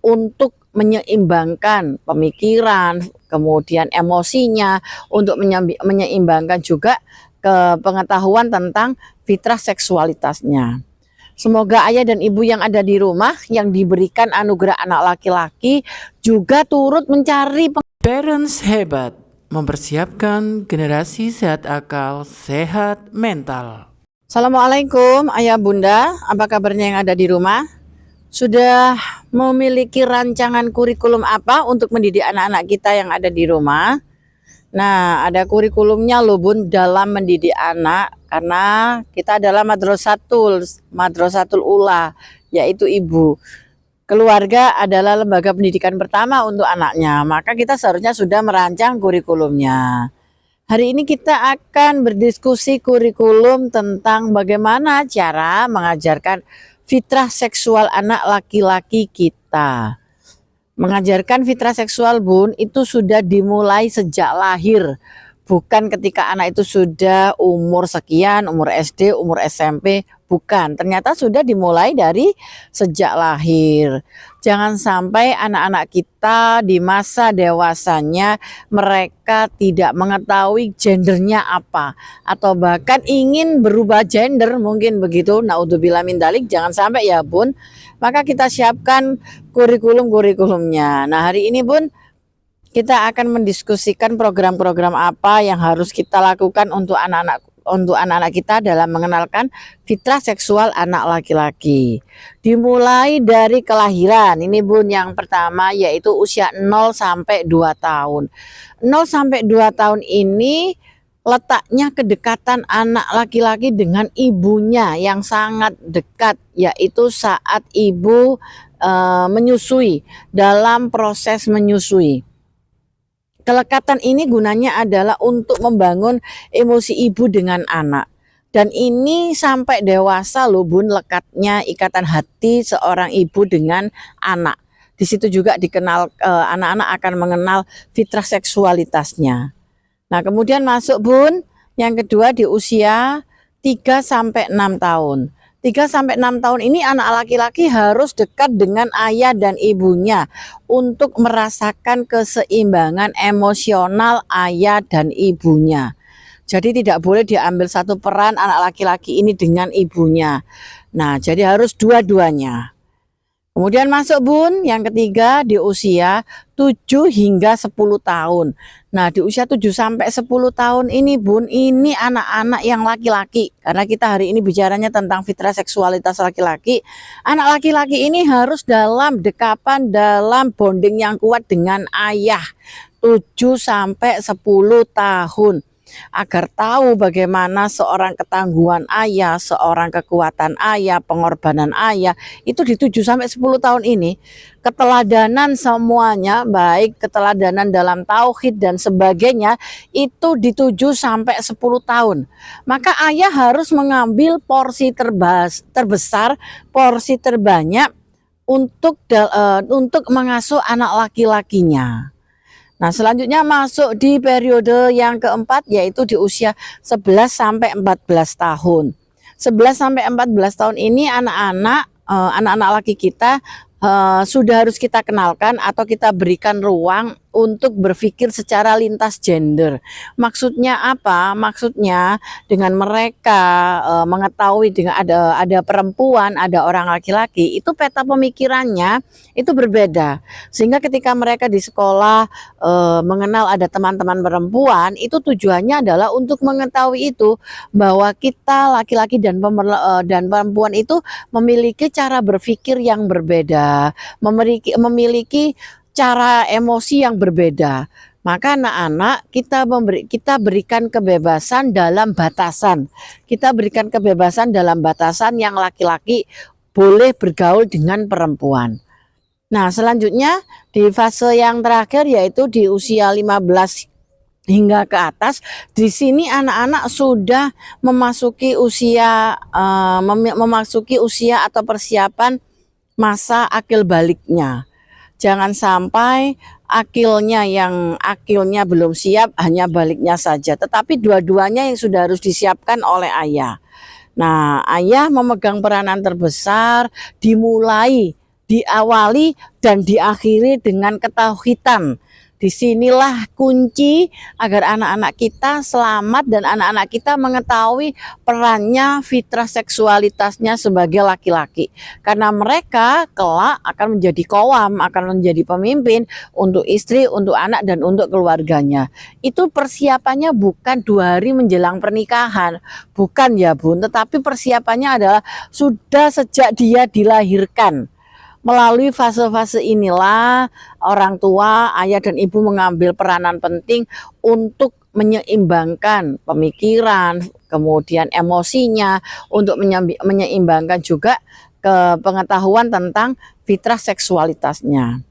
untuk menyeimbangkan pemikiran, kemudian emosinya, untuk menyeimbangkan juga ke pengetahuan tentang fitrah seksualitasnya. Semoga ayah dan ibu yang ada di rumah yang diberikan anugerah anak laki-laki juga turut mencari Parents hebat, mempersiapkan generasi sehat akal, sehat mental. Assalamualaikum ayah bunda, apa kabarnya yang ada di rumah? Sudah memiliki rancangan kurikulum apa untuk mendidik anak-anak kita yang ada di rumah? Nah, ada kurikulumnya loh bun dalam mendidik anak, karena kita adalah madrasatul ula, yaitu ibu. Keluarga adalah lembaga pendidikan pertama untuk anaknya, maka kita seharusnya sudah merancang kurikulumnya. Hari ini kita akan berdiskusi kurikulum tentang bagaimana cara mengajarkan fitrah seksual anak laki-laki kita. Mengajarkan fitrah seksual bun itu sudah dimulai sejak lahir, bukan ketika anak itu sudah umur sekian, umur SD, umur SMP, bukan. Ternyata sudah dimulai dari sejak lahir. Jangan sampai anak-anak kita di masa dewasanya mereka tidak mengetahui gendernya apa, atau bahkan ingin berubah gender, mungkin begitu. Naudzubillah min dzalik, jangan sampai ya bun. Maka kita siapkan kurikulumnya. Nah, hari ini bun, kita akan mendiskusikan program-program apa yang harus kita lakukan untuk anak-anak kita dalam mengenalkan fitrah seksual anak laki-laki. Dimulai dari kelahiran. Ini bun, yang pertama yaitu usia 0 sampai 2 tahun. 0 sampai 2 tahun ini letaknya kedekatan anak laki-laki dengan ibunya yang sangat dekat, yaitu saat ibu menyusui, dalam proses menyusui. Kelekatan ini gunanya adalah untuk membangun emosi ibu dengan anak. Dan ini sampai dewasa loh bun, lekatnya ikatan hati seorang ibu dengan anak. Di situ juga dikenal, anak-anak akan mengenal fitrah seksualitasnya. Nah, kemudian masuk bun, yang kedua di usia 3 sampai 6 tahun. 3 sampai 6 tahun ini anak laki-laki harus dekat dengan ayah dan ibunya untuk merasakan keseimbangan emosional ayah dan ibunya. Jadi tidak boleh diambil satu peran anak laki-laki ini dengan ibunya. Nah, jadi harus dua-duanya. Kemudian masuk bun, yang ketiga di usia 7 hingga 10 tahun. Nah, di usia 7 sampai 10 tahun ini bun, ini anak-anak yang laki-laki. Karena kita hari ini bicaranya tentang fitrah seksualitas laki-laki. Anak laki-laki ini harus dalam dekapan, dalam bonding yang kuat dengan ayah. 7 sampai 10 tahun. Agar tahu bagaimana seorang ketangguhan ayah, seorang kekuatan ayah, pengorbanan ayah, itu di 7 sampai 10 tahun ini. Keteladanan semuanya, baik keteladanan dalam tauhid dan sebagainya, itu di 7 sampai 10 tahun. Maka ayah harus mengambil porsi terbesar, porsi terbanyak untuk mengasuh anak laki-lakinya. Nah, selanjutnya masuk di periode yang keempat, yaitu di usia 11 sampai 14 tahun. 11 sampai 14 tahun ini anak-anak laki kita sudah harus kita kenalkan atau kita berikan ruang untuk berpikir secara lintas gender. Maksudnya apa? Maksudnya dengan mereka mengetahui dengan ada perempuan, ada orang laki-laki, itu peta pemikirannya itu berbeda. Sehingga ketika mereka di sekolah mengenal ada teman-teman perempuan, itu tujuannya adalah untuk mengetahui itu, bahwa kita laki-laki dan perempuan itu memiliki cara berpikir yang berbeda, memiliki cara emosi yang berbeda. Maka anak-anak kita berikan kebebasan dalam batasan. Kita berikan kebebasan dalam batasan yang laki-laki boleh bergaul dengan perempuan. Nah, selanjutnya di fase yang terakhir, yaitu di usia 15 hingga ke atas. Di sini anak-anak sudah memasuki usia atau persiapan masa akil baliknya. Jangan sampai akilnya belum siap, hanya baliknya saja, tetapi dua-duanya yang sudah harus disiapkan oleh ayah. Nah, ayah memegang peranan terbesar dimulai diawali dan diakhiri dengan ketauhidan. Disinilah kunci agar anak-anak kita selamat dan anak-anak kita mengetahui perannya fitrah seksualitasnya sebagai laki-laki. Karena mereka kelak akan menjadi qawam, akan menjadi pemimpin untuk istri, untuk anak, dan untuk keluarganya. Itu persiapannya bukan 2 hari menjelang pernikahan, bukan ya Bun, tetapi persiapannya adalah sudah sejak dia dilahirkan. Melalui fase-fase inilah orang tua, ayah dan ibu mengambil peranan penting untuk menyeimbangkan pemikiran, kemudian emosinya, untuk menyeimbangkan juga ke pengetahuan tentang fitrah seksualitasnya.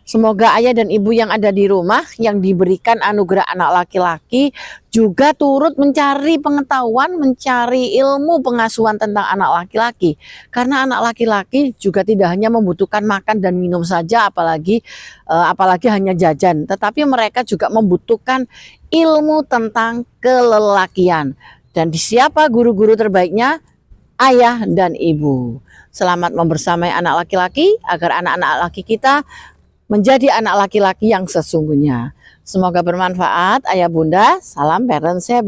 Semoga ayah dan ibu yang ada di rumah yang diberikan anugerah anak laki-laki juga turut mencari pengetahuan, mencari ilmu pengasuhan tentang anak laki-laki. Karena anak laki-laki juga tidak hanya membutuhkan makan dan minum saja, apalagi hanya jajan, tetapi mereka juga membutuhkan ilmu tentang kelelakian. Dan di siapa guru-guru terbaiknya? Ayah dan ibu. Selamat membersamai anak laki-laki agar anak-anak laki kita menjadi anak laki-laki yang sesungguhnya. Semoga bermanfaat ayah bunda. Salam parents hebat.